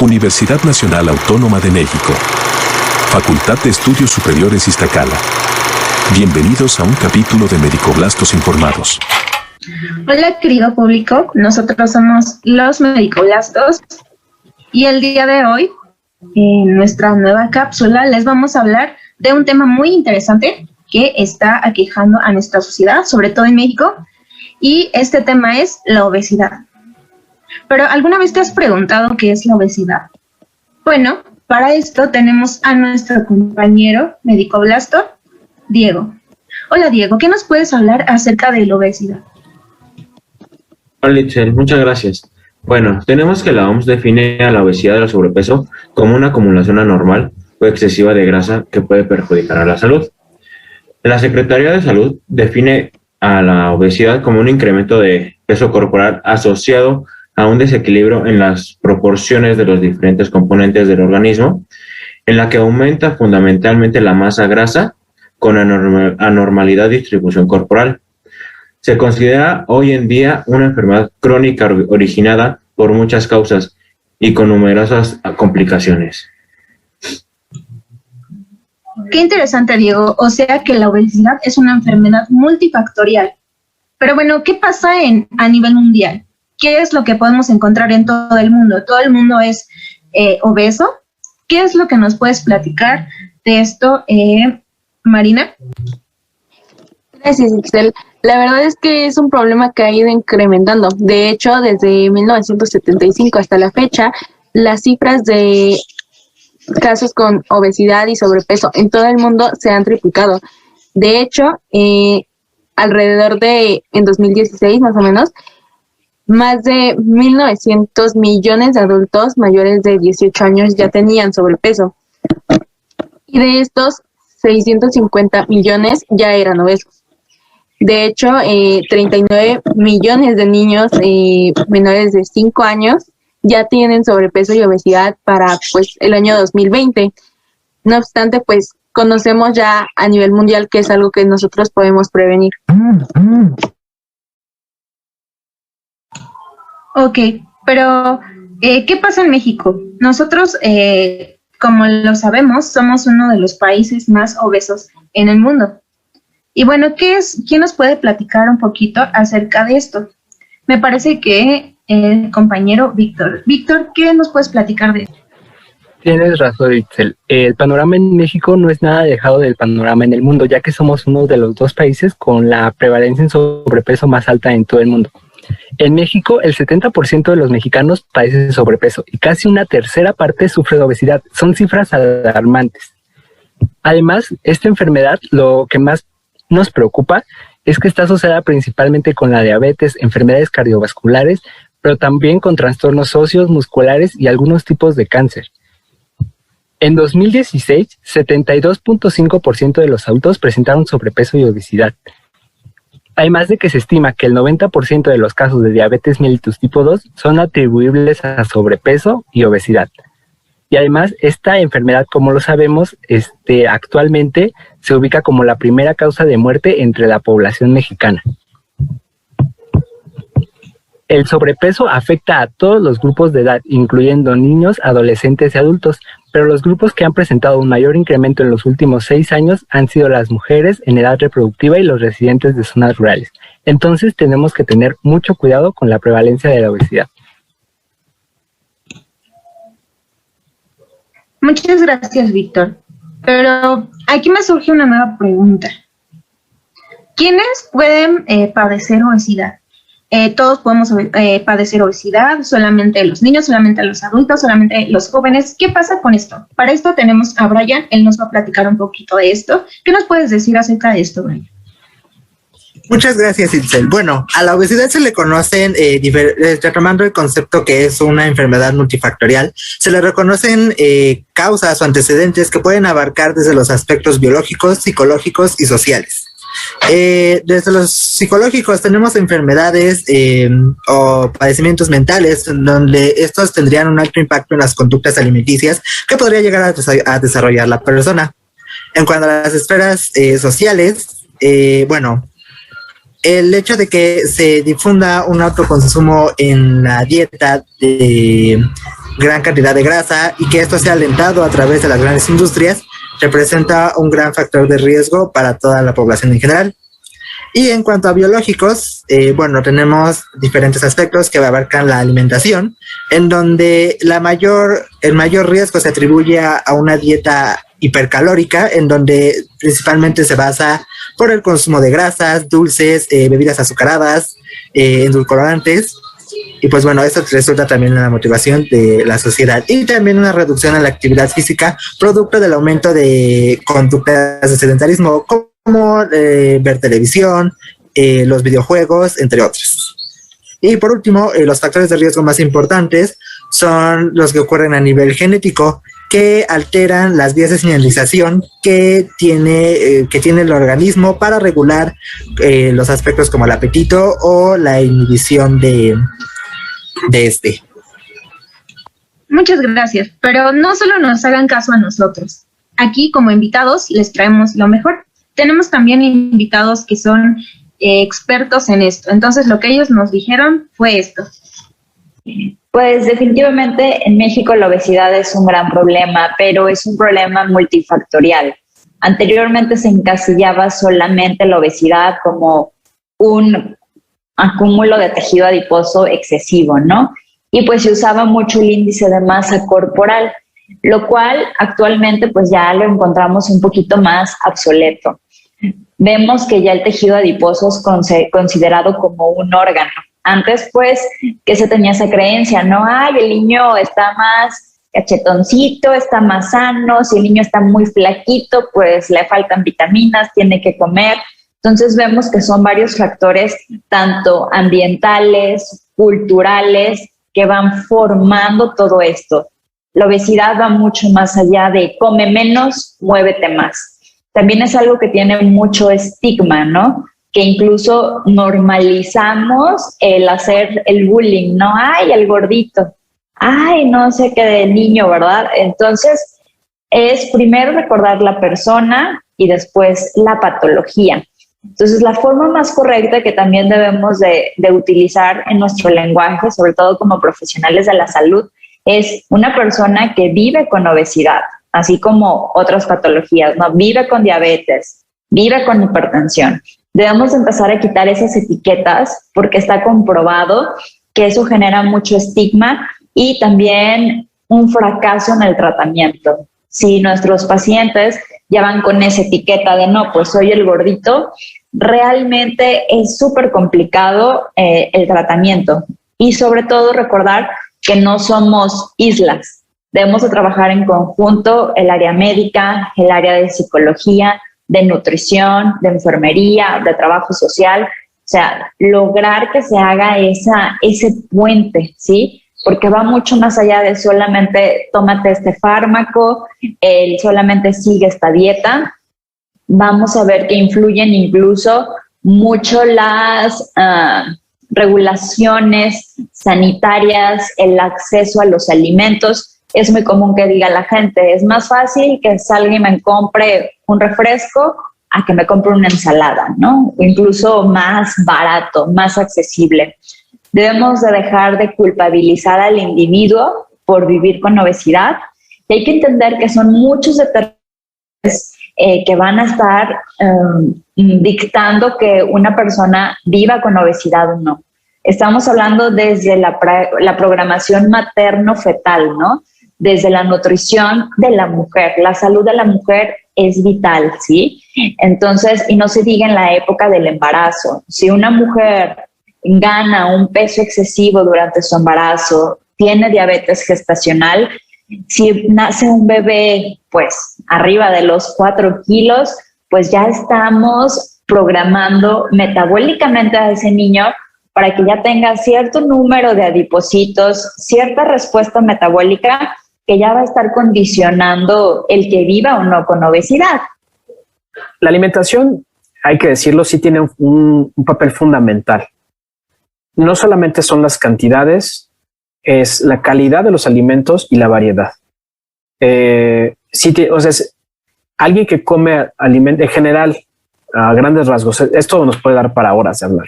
Universidad Nacional Autónoma de México. Facultad de Estudios Superiores Iztacala. Bienvenidos a un capítulo de Medicoblastos Informados. Hola querido público, nosotros somos los Medicoblastos y el día de hoy, en nuestra nueva cápsula, les vamos a hablar de un tema muy interesante que está aquejando a nuestra sociedad, sobre todo en México, y este tema es la obesidad. Pero ¿alguna vez te has preguntado qué es la obesidad? Bueno, para esto tenemos a nuestro compañero Medicoblasto, Diego. Hola Diego, ¿qué nos puedes hablar acerca de la obesidad? Hola Itzel, muchas gracias. Bueno, tenemos que la OMS define a la obesidad y el sobrepeso como una acumulación anormal o excesiva de grasa que puede perjudicar a la salud. La Secretaría de Salud define a la obesidad como un incremento de peso corporal asociado a un desequilibrio en las proporciones de los diferentes componentes del organismo, en la que aumenta fundamentalmente la masa grasa con anormalidad de distribución corporal. Se considera hoy en día una enfermedad crónica originada por muchas causas y con numerosas complicaciones. Qué interesante, Diego. O sea que la obesidad es una enfermedad multifactorial. Pero bueno, ¿qué pasa a nivel mundial? ¿Qué es lo que podemos encontrar en todo el mundo? ¿Todo el mundo es obeso? ¿Qué es lo que nos puedes platicar de esto, Marina? Gracias, Ixel. La verdad es que es un problema que ha ido incrementando. De hecho, desde 1975 hasta la fecha, las cifras de casos con obesidad y sobrepeso en todo el mundo se han triplicado. De hecho, alrededor de, en 2016 más o menos, más de 1.900 millones de adultos mayores de 18 años ya tenían sobrepeso. Y de estos, 650 millones ya eran obesos. De hecho, 39 millones de niños menores de 5 años ya tienen sobrepeso y obesidad para pues el año 2020. No obstante, pues conocemos ya a nivel mundial que es algo que nosotros podemos prevenir. Ok, pero ¿qué pasa en México? Nosotros, como lo sabemos, somos uno de los países más obesos en el mundo. Y bueno, ¿quién nos puede platicar un poquito acerca de esto? Me parece que el compañero Víctor. Víctor, ¿qué nos puedes platicar de esto? Tienes razón, Itzel. El panorama en México no es nada alejado del panorama en el mundo, ya que somos uno de los dos países con la prevalencia en sobrepeso más alta en todo el mundo. En México, el 70% de los mexicanos padece sobrepeso y casi una tercera parte sufre de obesidad. Son cifras alarmantes. Además, esta enfermedad, lo que más nos preocupa es que está asociada principalmente con la diabetes, enfermedades cardiovasculares, pero también con trastornos óseos, musculares y algunos tipos de cáncer. En 2016, 72.5% de los adultos presentaron sobrepeso y obesidad. Además de que se estima que el 90% de los casos de diabetes mellitus tipo 2 son atribuibles a sobrepeso y obesidad. Y además, esta enfermedad, como lo sabemos, actualmente se ubica como la primera causa de muerte entre la población mexicana. El sobrepeso afecta a todos los grupos de edad, incluyendo niños, adolescentes y adultos, pero los grupos que han presentado un mayor incremento en los últimos 6 años han sido las mujeres en edad reproductiva y los residentes de zonas rurales. Entonces tenemos que tener mucho cuidado con la prevalencia de la obesidad. Muchas gracias, Víctor. Pero aquí me surge una nueva pregunta. ¿Quiénes pueden padecer obesidad? Todos podemos padecer obesidad, solamente los niños, solamente los adultos, solamente los jóvenes. ¿Qué pasa con esto? Para esto tenemos a Brian, él nos va a platicar un poquito de esto. ¿Qué nos puedes decir acerca de esto, Brian? Muchas gracias, Itzel. Bueno, a la obesidad se le conocen, retomando el concepto que es una enfermedad multifactorial, se le reconocen causas o antecedentes que pueden abarcar desde los aspectos biológicos, psicológicos y sociales. Desde los psicológicos tenemos enfermedades o padecimientos mentales donde estos tendrían un alto impacto en las conductas alimenticias que podría llegar a desarrollar la persona. En cuanto a las esferas sociales, bueno, el hecho de que se difunda un autoconsumo en la dieta de gran cantidad de grasa y que esto sea alentado a través de las grandes industrias representa un gran factor de riesgo para toda la población en general. Y en cuanto a biológicos, bueno, tenemos diferentes aspectos que abarcan la alimentación, en donde el mayor riesgo se atribuye a una dieta hipercalórica, en donde principalmente se basa por el consumo de grasas, dulces, bebidas azucaradas, endulcorantes. Y pues bueno, esto resulta también en la motivación de la sociedad y también una reducción en la actividad física, producto del aumento de conductas de sedentarismo, como ver televisión, los videojuegos, entre otros. Y por último, los factores de riesgo más importantes son los que ocurren a nivel genético, que alteran las vías de señalización que tiene el organismo para regular los aspectos como el apetito o la inhibición de este. Muchas gracias, pero no solo nos hagan caso a nosotros. Aquí, como invitados, les traemos lo mejor. Tenemos también invitados que son expertos en esto. Entonces, lo que ellos nos dijeron fue esto. Pues definitivamente en México la obesidad es un gran problema, pero es un problema multifactorial. Anteriormente se encasillaba solamente la obesidad como un acúmulo de tejido adiposo excesivo, ¿no? Y pues se usaba mucho el índice de masa corporal, lo cual actualmente pues ya lo encontramos un poquito más obsoleto. Vemos que ya el tejido adiposo es considerado como un órgano. Antes pues que se tenía esa creencia, ¿no? Ay, el niño está más cachetoncito, está más sano, si el niño está muy flaquito pues le faltan vitaminas, tiene que comer. Entonces vemos que son varios factores, tanto ambientales, culturales, que van formando todo esto. La obesidad va mucho más allá de come menos, muévete más. También es algo que tiene mucho estigma, ¿no? Que incluso normalizamos el hacer el bullying, ¿no? Ay, el gordito. Ay, no sé qué del niño, ¿verdad? Entonces, es primero recordar la persona y después la patología. Entonces, la forma más correcta que también debemos de utilizar en nuestro lenguaje, sobre todo como profesionales de la salud, es una persona que vive con obesidad, así como otras patologías, ¿no? Vive con diabetes, vive con hipertensión. Debemos empezar a quitar esas etiquetas porque está comprobado que eso genera mucho estigma y también un fracaso en el tratamiento. Si nuestros pacientes ya van con esa etiqueta de no, pues soy el gordito, realmente es súper complicado el tratamiento. Y sobre todo recordar que no somos islas. Debemos de trabajar en conjunto el área médica, el área de psicología, de nutrición, de enfermería, de trabajo social. O sea, lograr que se haga ese puente, ¿sí? Porque va mucho más allá de solamente tómate este fármaco, solamente sigue esta dieta. Vamos a ver que influyen incluso mucho las regulaciones sanitarias, el acceso a los alimentos. Es muy común que diga la gente, es más fácil que salga y me compre un refresco a que me compre una ensalada, ¿no? O incluso más barato, más accesible. Debemos de dejar de culpabilizar al individuo por vivir con obesidad y hay que entender que son muchos determinantes que van a estar dictando que una persona viva con obesidad o no. Estamos hablando desde la programación materno-fetal, ¿no? Desde la nutrición de la mujer. La salud de la mujer es vital, ¿sí? Entonces, y no se diga en la época del embarazo. Si una mujer gana un peso excesivo durante su embarazo, tiene diabetes gestacional, si nace un bebé, pues, arriba de los 4 kilos, pues ya estamos programando metabólicamente a ese niño para que ya tenga cierto número de adipocitos, cierta respuesta metabólica que ya va a estar condicionando el que viva o no con obesidad. La alimentación, hay que decirlo, sí tiene un papel fundamental. No solamente son las cantidades, es la calidad de los alimentos y la variedad. O sea, es alguien que come alimentos en general, a grandes rasgos, esto nos puede dar para horas de hablar,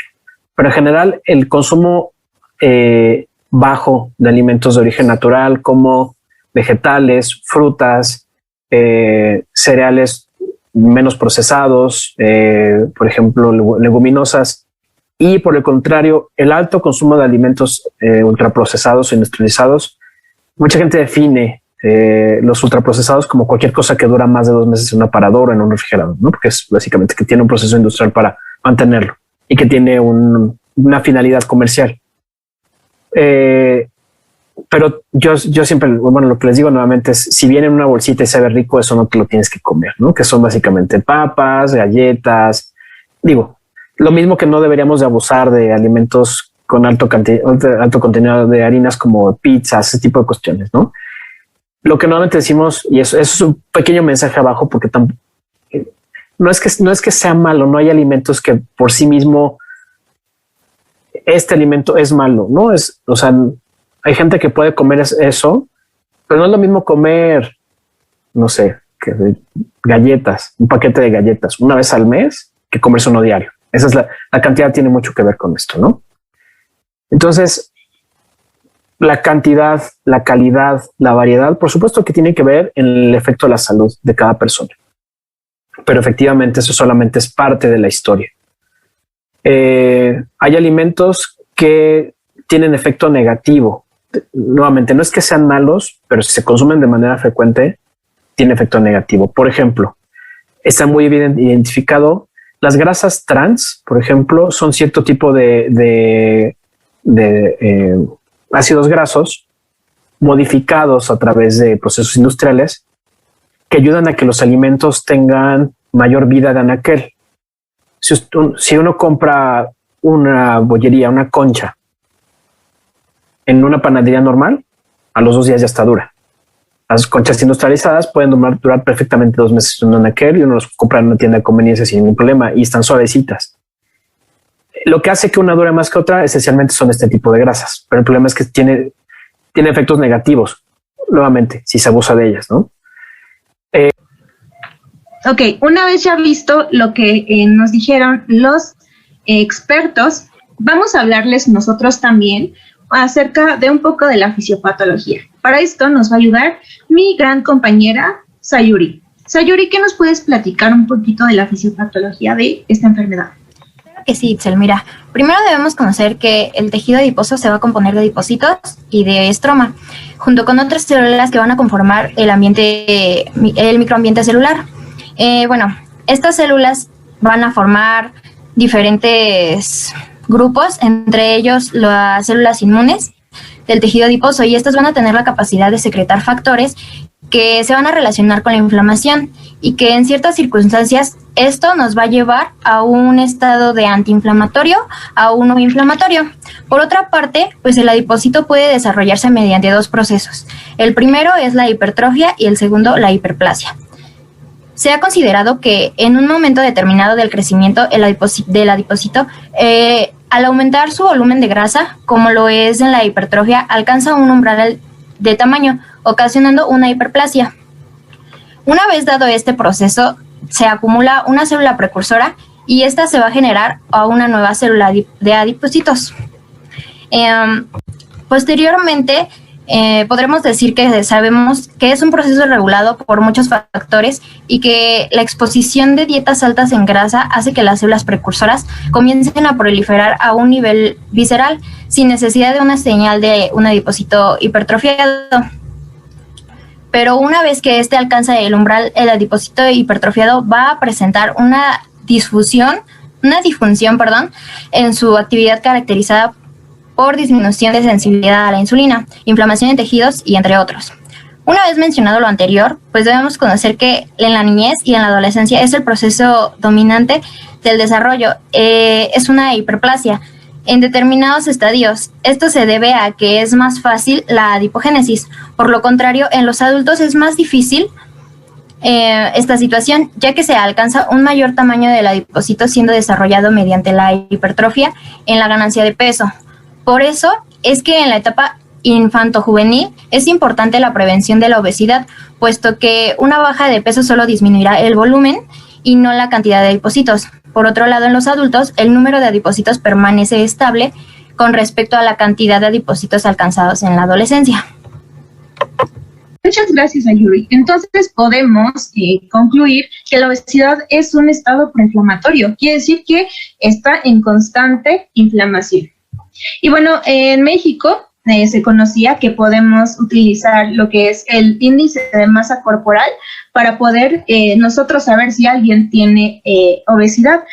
pero en general el consumo bajo de alimentos de origen natural como vegetales, frutas, cereales menos procesados, por ejemplo, leguminosas, y por el contrario, el alto consumo de alimentos ultraprocesados o industrializados. Mucha gente define los ultraprocesados como cualquier cosa que dura más de 2 meses en un aparador o en un refrigerador, ¿no? Porque es básicamente que tiene un proceso industrial para mantenerlo y que tiene una finalidad comercial. Pero yo siempre, bueno, lo que les digo nuevamente es, si viene en una bolsita y sabe rico, eso no te lo tienes que comer, ¿no? Que son básicamente papas, galletas. Digo, lo mismo que no deberíamos de abusar de alimentos con alto contenido de harinas como pizzas, ese tipo de cuestiones, ¿no? Lo que normalmente decimos, y eso es un pequeño mensaje abajo, porque no es que sea malo, no hay alimentos que por sí mismo este alimento es malo, ¿no? O sea, hay gente que puede comer eso, pero no es lo mismo comer, no sé, galletas, un paquete de galletas una vez al mes que comerse uno diario. Esa es la cantidad, tiene mucho que ver con esto, ¿no? Entonces, la cantidad, la calidad, la variedad, por supuesto que tiene que ver en el efecto de la salud de cada persona. Pero efectivamente eso solamente es parte de la historia. Hay alimentos que tienen efecto negativo. Nuevamente, no es que sean malos, pero si se consumen de manera frecuente, tiene efecto negativo. Por ejemplo, está muy bien identificado. Las grasas trans, por ejemplo, son cierto tipo de ácidos grasos modificados a través de procesos industriales que ayudan a que los alimentos tengan mayor vida de anaquel. Si uno compra una bollería, una concha, en una panadería normal, a los 2 días ya está dura. Las conchas industrializadas pueden durar perfectamente 2 meses en un anaquel y uno los compra en una tienda de conveniencia sin ningún problema y están suavecitas. Lo que hace que una dure más que otra esencialmente son este tipo de grasas, pero el problema es que tiene efectos negativos, nuevamente, si se abusa de ellas, ¿no? Ok, una vez ya visto lo que nos dijeron los expertos, vamos a hablarles nosotros también acerca de un poco de la fisiopatología. Para esto nos va a ayudar mi gran compañera Sayuri. Sayuri, ¿qué nos puedes platicar un poquito de la fisiopatología de esta enfermedad? Que sí, Itzel, mira, primero debemos conocer que el tejido adiposo se va a componer de adipocitos y de estroma, junto con otras células que van a conformar el microambiente celular. Bueno, estas células van a formar diferentes grupos, entre ellos las células inmunes del tejido adiposo, y estas van a tener la capacidad de secretar factores que se van a relacionar con la inflamación y que en ciertas circunstancias esto nos va a llevar a un estado de antiinflamatorio a uno inflamatorio. Por otra parte, pues el adipocito puede desarrollarse mediante 2 procesos. El primero es la hipertrofia y el segundo la hiperplasia. Se ha considerado que en un momento determinado del crecimiento del adipocito, al aumentar su volumen de grasa, como lo es en la hipertrofia, alcanza un umbral de tamaño, ocasionando una hiperplasia. Una vez dado este proceso, se acumula una célula precursora y esta se va a generar a una nueva célula de adipocitos. Posteriormente, podremos decir que sabemos que es un proceso regulado por muchos factores y que la exposición de dietas altas en grasa hace que las células precursoras comiencen a proliferar a un nivel visceral sin necesidad de una señal de un adipocito hipertrofiado. Pero una vez que este alcanza el umbral, el adipocito hipertrofiado va a presentar una disfunción, en su actividad caracterizada por disminución de sensibilidad a la insulina, inflamación en tejidos y entre otros. Una vez mencionado lo anterior, pues debemos conocer que en la niñez y en la adolescencia es el proceso dominante del desarrollo, es una hiperplasia en determinados estadios. Esto se debe a que es más fácil la adipogénesis. Por lo contrario, en los adultos es más difícil esta situación, ya que se alcanza un mayor tamaño del adipocito siendo desarrollado mediante la hipertrofia en la ganancia de peso. Por eso es que en la etapa infanto-juvenil es importante la prevención de la obesidad, puesto que una baja de peso solo disminuirá el volumen y no la cantidad de adipocitos. Por otro lado, en los adultos, el número de adipocitos permanece estable con respecto a la cantidad de adipocitos alcanzados en la adolescencia. Muchas gracias, Ayuri. Entonces podemos concluir que la obesidad es un estado proinflamatorio, quiere decir que está en constante inflamación. Y bueno, en México se conocía que podemos utilizar lo que es el índice de masa corporal para poder nosotros saber si alguien tiene obesidad,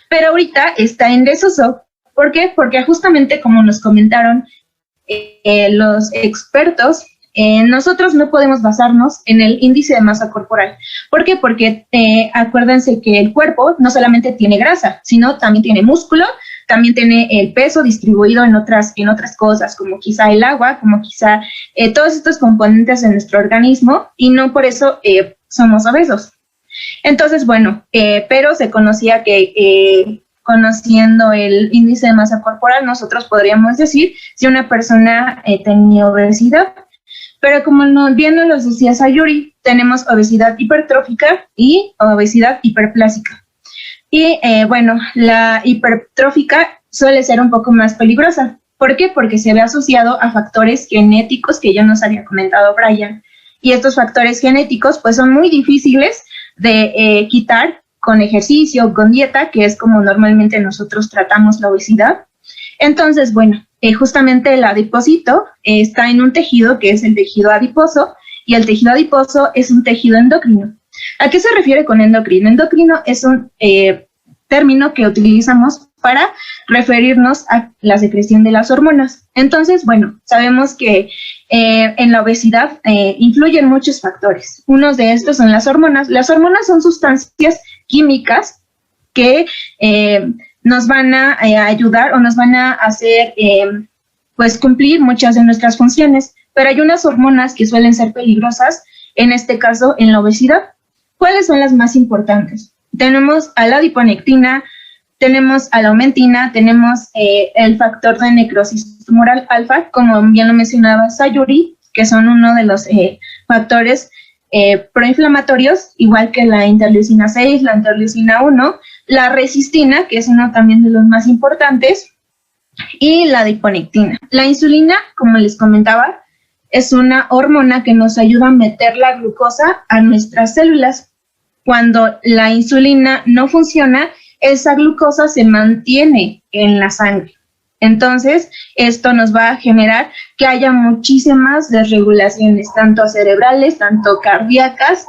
pero ahorita está en desuso. ¿Por qué? Porque justamente como nos comentaron los expertos, nosotros no podemos basarnos en el índice de masa corporal. ¿Por qué? Porque acuérdense que el cuerpo no solamente tiene grasa, sino también tiene músculo, también tiene el peso distribuido en otras cosas, como quizá el agua, como quizá todos estos componentes de nuestro organismo, y no por eso somos obesos. Entonces, bueno, pero se conocía que conociendo el índice de masa corporal, nosotros podríamos decir si una persona tenía obesidad. Pero como bien nos lo decía Sayuri, tenemos obesidad hipertrófica y obesidad hiperplásica. Y bueno, la hipertrófica suele ser un poco más peligrosa. ¿Por qué? Porque se ve asociado a factores genéticos que ya nos había comentado Brian. Y estos factores genéticos pues son muy difíciles de quitar con ejercicio, con dieta, que es como normalmente nosotros tratamos la obesidad. Entonces, bueno, justamente el adipocito está en un tejido que es el tejido adiposo, y el tejido adiposo es un tejido endocrino. ¿A qué se refiere con endocrino? Endocrino es un término que utilizamos para referirnos a la secreción de las hormonas. Entonces, bueno, sabemos que en la obesidad influyen muchos factores. Uno de estos son las hormonas. Las hormonas son sustancias químicas que nos van a ayudar o nos van a hacer pues cumplir muchas de nuestras funciones, pero hay unas hormonas que suelen ser peligrosas, en este caso en la obesidad. ¿Cuáles son las más importantes? Tenemos a la adiponectina, tenemos a la aumentina, tenemos el factor de necrosis tumoral alfa, como bien lo mencionaba Sayuri, que son uno de los factores proinflamatorios, igual que la interleucina 6, la interleucina 1, la resistina, que es uno también de los más importantes, y la adiponectina. La insulina, como les comentaba, es una hormona que nos ayuda a meter la glucosa a nuestras células. Cuando la insulina no funciona, esa glucosa se mantiene en la sangre. Entonces, esto nos va a generar que haya muchísimas desregulaciones, tanto cerebrales, tanto cardíacas,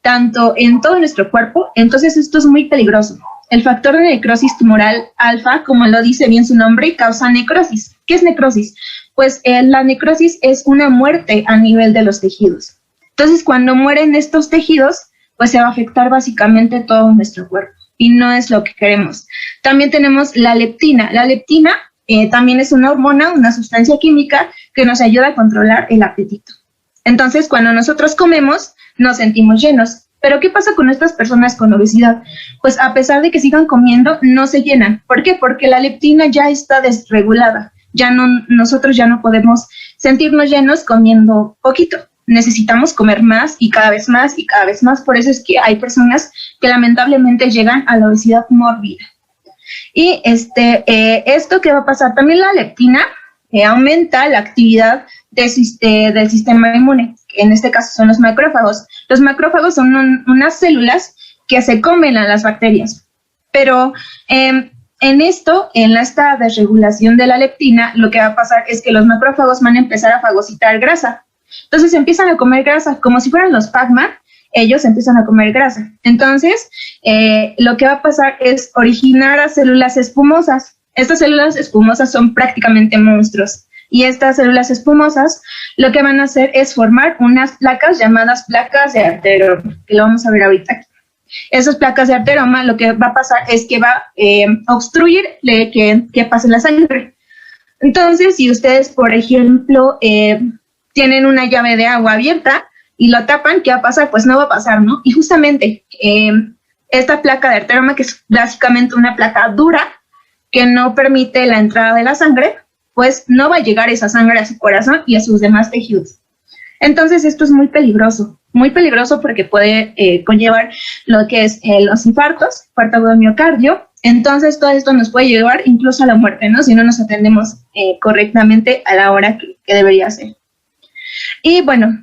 tanto en todo nuestro cuerpo. Entonces, esto es muy peligroso. El factor de necrosis tumoral alfa, como lo dice bien su nombre, causa necrosis. ¿Qué es necrosis? Pues la necrosis es una muerte a nivel de los tejidos. Entonces, cuando mueren estos tejidos, pues se va a afectar básicamente todo nuestro cuerpo, y no es lo que queremos. También tenemos la leptina. La leptina también es una hormona, una sustancia química que nos ayuda a controlar el apetito. Entonces, cuando nosotros comemos, nos sentimos llenos. Pero, ¿qué pasa con estas personas con obesidad? Pues, a pesar de que sigan comiendo, no se llenan. ¿Por qué? Porque la leptina ya está desregulada. Nosotros ya no podemos sentirnos llenos comiendo poquito. Necesitamos comer más y cada vez más y cada vez más. Por eso es que hay personas que lamentablemente llegan a la obesidad mórbida. Y esto que va a pasar, también la leptina aumenta la actividad del sistema inmune, que en este caso son los macrófagos. Los macrófagos son unas células que se comen a las bacterias. Pero en esta desregulación de la leptina, lo que va a pasar es que los macrófagos van a empezar a fagocitar grasa. Entonces empiezan a comer grasa, como si fueran los Pac-Man, ellos empiezan a comer grasa. Entonces, lo que va a pasar es originar a células espumosas. Estas células espumosas son prácticamente monstruos. Y estas células espumosas lo que van a hacer es formar unas placas llamadas placas de ateroma, que lo vamos a ver ahorita aquí. Esas placas de ateroma lo que va a pasar es que va a obstruir que pase la sangre. Entonces, si ustedes, por ejemplo, tienen una llave de agua abierta y lo tapan, ¿qué va a pasar? Pues no va a pasar, ¿no? Y justamente esta placa de ateroma, que es básicamente una placa dura que no permite la entrada de la sangre, pues no va a llegar esa sangre a su corazón y a sus demás tejidos. Entonces, esto es muy peligroso porque puede conllevar lo que es los infartos, infarto de miocardio, Entonces, todo esto nos puede llevar incluso a la muerte, ¿no? Si no nos atendemos correctamente a la hora que debería ser. Y bueno,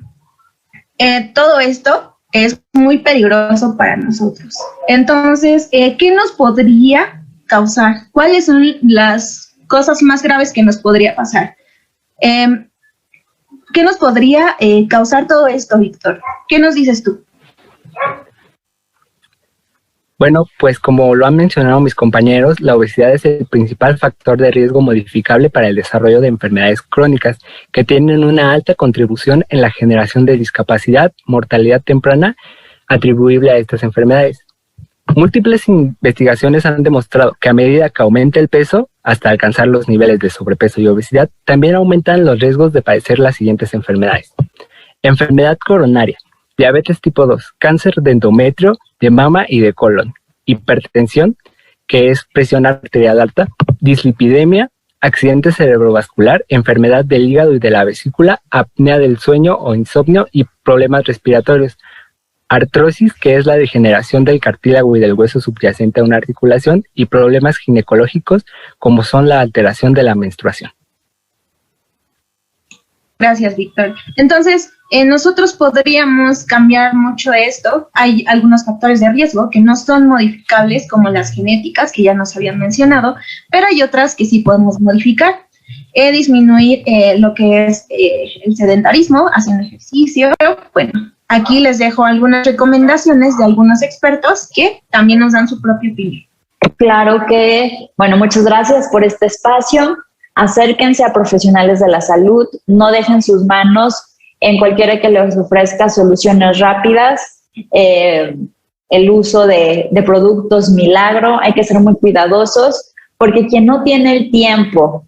todo esto es muy peligroso para nosotros. Entonces, ¿qué nos podría causar? ¿Cuáles son las cosas más graves que nos podría pasar? ¿Qué nos podría causar todo esto, Víctor? ¿Qué nos dices tú? Bueno, pues como lo han mencionado mis compañeros, la obesidad es el principal factor de riesgo modificable para el desarrollo de enfermedades crónicas que tienen una alta contribución en la generación de discapacidad, mortalidad temprana atribuible a estas enfermedades. Múltiples investigaciones han demostrado que a medida que aumenta el peso, hasta alcanzar los niveles de sobrepeso y obesidad, también aumentan los riesgos de padecer las siguientes enfermedades: enfermedad coronaria, diabetes tipo 2, cáncer de endometrio, de mama y de colon, hipertensión, que es presión arterial alta, dislipidemia, accidente cerebrovascular, enfermedad del hígado y de la vesícula, apnea del sueño o insomnio y problemas respiratorios, artrosis, que es la degeneración del cartílago y del hueso subyacente a una articulación, y problemas ginecológicos como son la alteración de la menstruación. Gracias, Víctor. Entonces, nosotros podríamos cambiar mucho esto. Hay algunos factores de riesgo que no son modificables, como las genéticas, que ya nos habían mencionado, pero hay otras que sí podemos modificar. Disminuir lo que es el sedentarismo, haciendo ejercicio. Pero, bueno, aquí les dejo algunas recomendaciones de algunos expertos que también nos dan su propia opinión. Claro que, bueno, muchas gracias por este espacio. Acérquense a profesionales de la salud, no dejen sus manos en cualquiera que les ofrezca soluciones rápidas, el uso de productos milagro. Hay que ser muy cuidadosos, porque quien no tiene el tiempo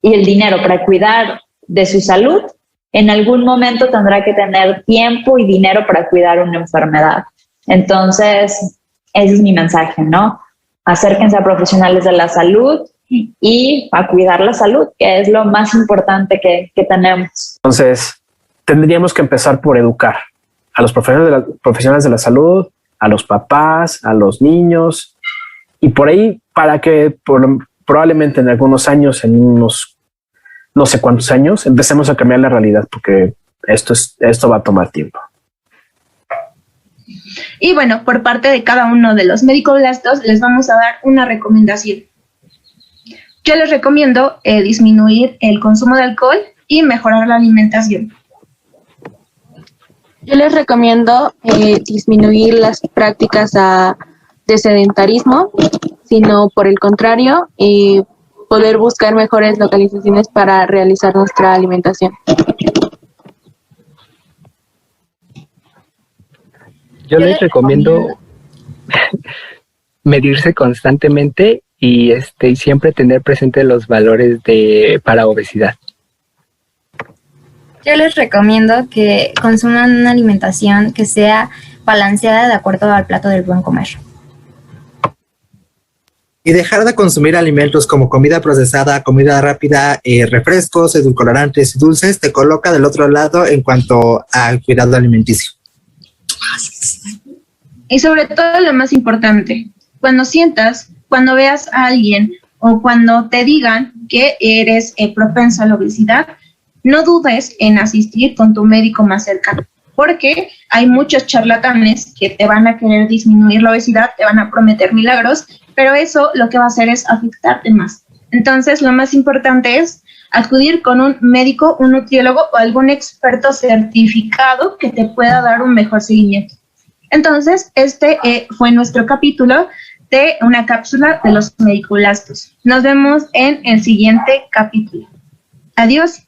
y el dinero para cuidar de su salud, en algún momento tendrá que tener tiempo y dinero para cuidar una enfermedad. Entonces, ese es mi mensaje, ¿no? Acérquense a profesionales de la salud y a cuidar la salud, que es lo más importante que tenemos. Entonces, Tendríamos que empezar por educar a los profesionales de la salud, a los papás, a los niños, y por ahí, para que probablemente en algunos años, en unos no sé cuántos años, empecemos a cambiar la realidad, porque esto va a tomar tiempo. Y bueno, por parte de cada uno de los medicoblastos les vamos a dar una recomendación. Yo les recomiendo disminuir el consumo de alcohol y mejorar la alimentación. Yo les recomiendo disminuir las prácticas de sedentarismo, sino por el contrario, poder buscar mejores localizaciones para realizar nuestra alimentación. Yo les recomiendo medirse constantemente y siempre tener presente los valores para obesidad. Yo les recomiendo que consuman una alimentación que sea balanceada de acuerdo al plato del buen comer. Y dejar de consumir alimentos como comida procesada, comida rápida, refrescos, edulcorantes y dulces te coloca del otro lado en cuanto al cuidado alimenticio. Y sobre todo lo más importante, cuando veas a alguien o cuando te digan que eres propenso a la obesidad, no dudes en asistir con tu médico más cercano, porque hay muchos charlatanes que te van a querer disminuir la obesidad, te van a prometer milagros, pero eso lo que va a hacer es afectarte más. Entonces, lo más importante es acudir con un médico, un nutriólogo o algún experto certificado que te pueda dar un mejor seguimiento. Entonces, fue nuestro capítulo de una cápsula de los medicoblastos. Nos vemos en el siguiente capítulo. Adiós.